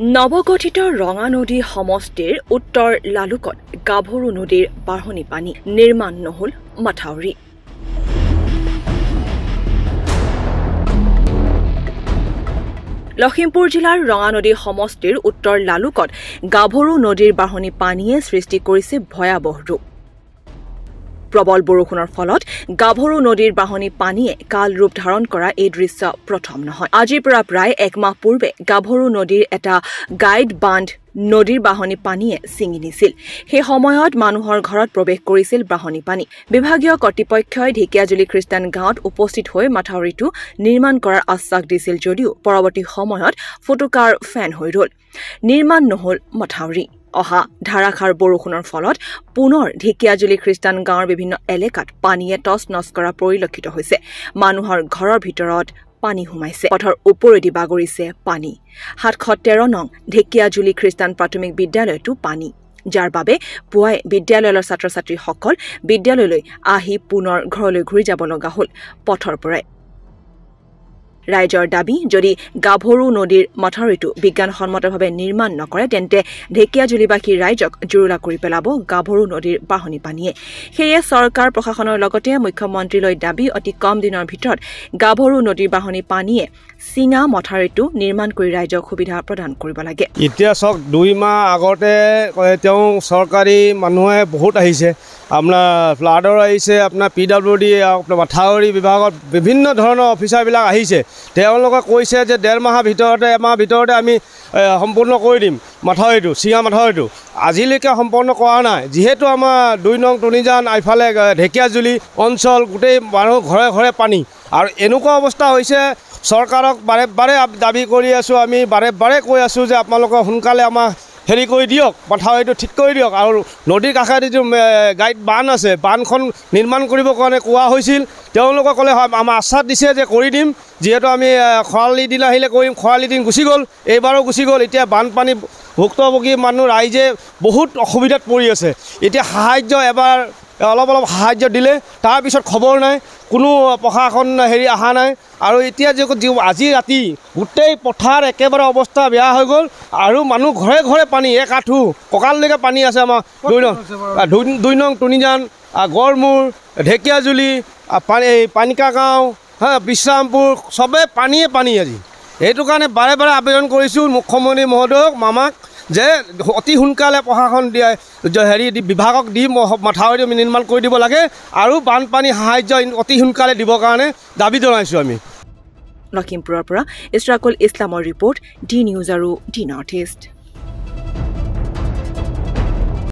নৱগঠিত ৰঙা নদী সমষ্টিৰ উত্তৰ লালুকত গাভৰু নদীৰ বাঢ়নি পানী নিৰ্মাণ নহল মাথাউৰি। লখিমপুৰ জিলাৰ ৰঙা নদী সমষ্টিৰ উত্তৰ লালুকত গাভৰু নদীৰ বাঢ়নি পানীয়ে সৃষ্টি কৰিছে ভয়াৱহ ৰূপ। প্ৰবল বৰষুণৰ ফলত গাভৰু নদীৰ বাঢ়নি পানীয়ে কাল ৰূপ ধাৰণ কৰা এই দৃশ্য প্ৰথম নহয়। আজিৰ পৰা প্ৰায় এক মাহ পূৰ্বে গাভৰু নদীৰ এটা গাইড বান্ধ নদীৰ বাঢ়নি পানীয়ে ছিঙি নিছিল। সেই সময়ত মানুহৰ ঘৰত প্ৰৱেশ কৰিছিল বাঢ়নি পানী। বিভাগীয় কৰ্তৃপক্ষই ঢেকিয়াজুলি খ্ৰীষ্টান গাঁৱত উপস্থিত হৈ মাথাউৰিটো নিৰ্মাণ কৰাৰ আশ্বাস দিছিল যদিও পৰৱৰ্তী সময়ত ফুটুকাৰ ফেন হৈ ৰল। নিৰ্মাণ নহল মাথাউৰি। অহা ধাৰাসাৰ বৰষুণৰ ফলত পুনৰ ঢেকিয়াজুলি খ্ৰীষ্টান গাঁৱৰ বিভিন্ন এলেকাত পানীয়ে টচ নচ কৰা পৰিলক্ষিত হৈছে। মানুহৰ ঘৰৰ ভিতৰত পানী সোমাইছে, পথৰ ওপৰেদি বাগৰিছে পানী। ৭১৩ নং ঢেকিয়াজুলি খ্ৰীষ্টান প্ৰাথমিক বিদ্যালয়তো পানী, যাৰ বাবে পুৱাই বিদ্যালয়ৰ ছাত্ৰ ছাত্ৰীসকল বিদ্যালয়লৈ আহি পুনৰ ঘৰলৈ ঘূৰি যাব লগা হ'ল পথৰ পৰাই। ৰাইজৰ দাবী, যদি গাভৰু নদীৰ মাথাউৰিটো বিজ্ঞানসন্মতভাৱে নিৰ্মাণ নকৰে তেন্তে ঢেকিয়াজুলিবাসী ৰাইজক জুৰুলা কৰি পেলাব গাভৰু নদীৰ বাঢ়নি পানীয়ে। সেয়ে চৰকাৰ প্ৰশাসনৰ লগতে মুখ্যমন্ত্ৰীলৈ দাবী, অতি কম দিনৰ ভিতৰত গাভৰু নদীৰ বাঢ়নি পানীয়ে চিঙা মথাউৰিটো নিৰ্মাণ কৰি ৰাইজক সুবিধা প্ৰদান কৰিব লাগে। এতিয়া চাওক, 2 মাহ আগতে তেওঁ চৰকাৰী মানুহে বহুত আহিছে, আপোনাৰ ফ্লাডৰ আহিছে, আপোনাৰ PWD, আপোনাৰ মাথাউৰি বিভাগত বিভিন্ন ধৰণৰ অফিচাৰবিলাক আহিছে। তেওঁলোকে কৈছে যে 1.5 মাহৰ ভিতৰতে, এমাহ ভিতৰতে আমি সম্পূৰ্ণ কৰি দিম মাথাউৰিটো, চিঙা মাথাউৰিটো। আজিলৈকে সম্পূৰ্ণ কৰা নাই। যিহেতু আমাৰ 2 নং টুনিজান এইফালে ঢেকিয়াজুলি অঞ্চল গোটেই মানুহ ঘৰে ঘৰে পানী, আৰু এনেকুৱা অৱস্থা হৈছে। চৰকাৰক বাৰে বাৰে দাবী কৰি আছোঁ, আমি বাৰে বাৰে কৈ আছোঁ যে আপোনালোকে সোনকালে আমাক হেৰি কৰি দিয়ক, মাথাউৰিটো ঠিক কৰি দিয়ক। আৰু নদীৰ কাষেদি যিটো গাইড বান্ধ আছে, বান্ধখন নিৰ্মাণ কৰিবৰ কাৰণে কোৱা হৈছিল। তেওঁলোকে ক'লে আমাৰ আশ্বাস দিছে যে কৰি দিম, যিহেতু আমি খৰালি দিন আহিলে কৰিম। খৰালি দিন গুচি গ'ল, এইবাৰো গুচি গ'ল। এতিয়া বানপানী ভুক্তভোগী মানুহ ৰাইজে বহুত অসুবিধাত পৰি আছে। এতিয়া সাহাৰ্য এবাৰ অলপ সাহাৰ্য দিলে, তাৰপিছত খবৰ নাই, কোনো প্ৰশাসন অহা নাই। আৰু এতিয়া আজি ৰাতি গোটেই পথাৰ একেবাৰে অৱস্থা বেয়া হৈ গ'ল, আৰু মানুহ ঘৰে ঘৰে পানী, এক আঁঠু কঁকাললৈকে পানী আছে। আমাৰ 2 নং টুনিজান, গড়মূৰ, ঢেকিয়াজুলি, পানিকা গাঁও, বিশ্ৰামপুৰ, চবেই পানীয়ে পানী আজি। সেইটো কাৰণে বাৰে বাৰে আবেদন কৰিছোঁ মুখ্যমন্ত্ৰী মহোদয়ক, মামাক, যে অতি সোনকালে প্ৰশাসন বিভাগক দি মাথাউৰি নিৰ্মাণ কৰি দিব লাগে, আৰু বানপানী সাহাৰ্য অতি সোনকালে দিবৰ কাৰণে দাবী জনাইছোঁ আমি। লখিমপুৰৰ পৰা ইছৰাকুল ইছলামৰ ৰিপৰ্ট, ডি নিউজ আৰু ডি নৰ্থ ইষ্ট।